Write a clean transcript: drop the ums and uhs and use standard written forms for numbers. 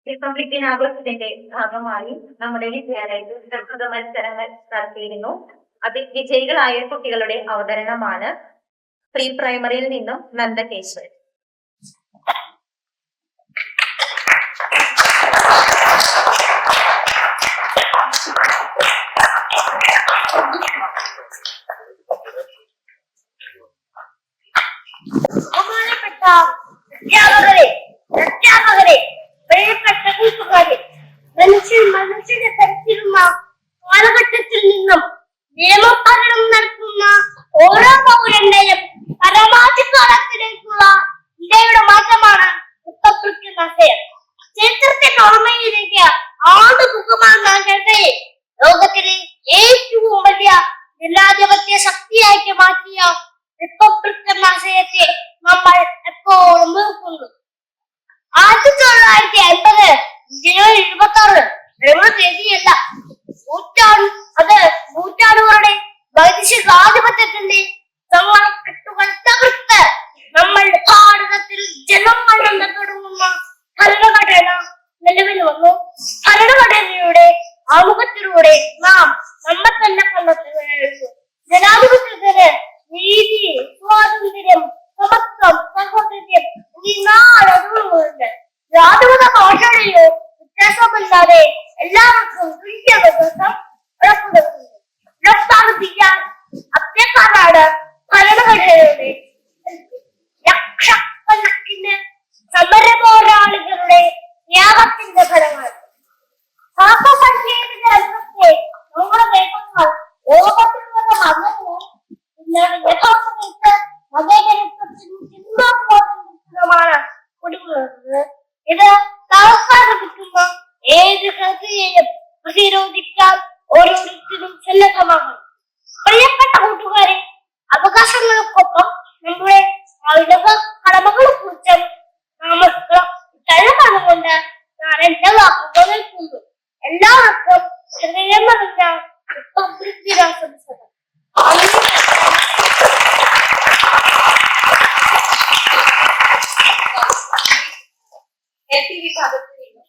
Republic ദിനാഘോഷത്തിന്റെ ഭാഗമായി നമ്മുടെ വിദ്യാലയത്തിൽ പ്രകൃത മത്സരങ്ങൾ നടത്തിയിരുന്നു. അതിൽ വിജയികളായ കുട്ടികളുടെ അവതരണമാണ് പ്രീ പ്രൈമറിയിൽ നിന്നും നന്ദകേശ്വർ. മനുഷ്യന്റെ തരത്തിലുള്ള കാലഘട്ടത്തിൽ നിന്നും നിയമപാലനം നടത്തുന്ന ഓരോ പൗരന്റെയും പരമാധികാരത്തിലേക്കുള്ള ഇന്ത്യയുടെ മാറ്റമാണ് റിപ്പബ്ലിക് ആശയം. ചരിത്രത്തിന്റെ ഓർമ്മയിലേക്ക് ആണ്ടുമുഖമാകട്ടെ ലോകത്തിലെ ഏറ്റവും വലിയ ജനാധിപത്യ ശക്തിയാക്കി മാറ്റിയ റിപ്പബ്ലിക് ആശയത്തെ നമ്മൾ എപ്പോഴും നോക്കുന്നു. 1950 ജനുവരി 26 തീയതിയല്ല, നൂറ്റാണ്ടുകളുടെ വൈദേശികാധിപത്യത്തിന്റെ കെട്ടുകൾ തകർത്ത് നമ്മളുടെ ഭാരതത്തിൽ ജനങ്ങൾ തുടങ്ങുന്ന ഭരണഘടന നിലവിൽ വന്നു. ഭരണഘടനയുടെ ആമുഖത്തിലൂടെ നാം നമ്മെ തന്നെ കണ്ടെത്തുകയായിരുന്നു. ജനാധിപത്യത്തിന് നീതി, സ്വാതന്ത്ര്യം, സമത്വം, സഹോദര്യം ഈ 4 അതുകളുണ്ട്. ജാതിമത ഭാഷയോ വ്യത്യാസമില്ലാതെ എല്ലാവർക്കും തുല്യ വികസനം ഉറപ്പുവരുത്തുന്നു. സ്ഥാപിക്കാൻ അത്യക്കാരാണ് ഭരണഘടനയുടെ ലക്ഷക്കണക്കിന് സമര പോരാളികളുടെ ത്യാഗത്തിന്റെ ഫലമാണ്. സാങ്കേതിക രംഗത്തെ നമ്മുടെ നേട്ടങ്ങൾ ലോകത്തിൽ നിന്ന് മതവും യഥാർത്ഥ മതേതരത്വമാണ് കുടികൊള്ളുന്നത്. ഇത് അവസാനിപ്പിക്കുന്ന ഏത് കൃതിയെയും പ്രതിരോധിക്കാൻ ഓരോരുത്തരും സന്നദ്ധമാകണം. പ്രിയപ്പെട്ട കൂട്ടുകാരെ, അവകാശങ്ങൾക്കൊപ്പം നമ്മുടെ കടമകളെ കുറിച്ചും കൊണ്ട് ഞാൻ എന്റെ വാക്കുകൾ നിൽക്കുന്നു. എല്ലാവർക്കും ഹൃദയം നിറഞ്ഞ റിപ്പബ്ലിക് ദിനാശംസകൾ. വിഭാഗത്തിൽ നിന്നും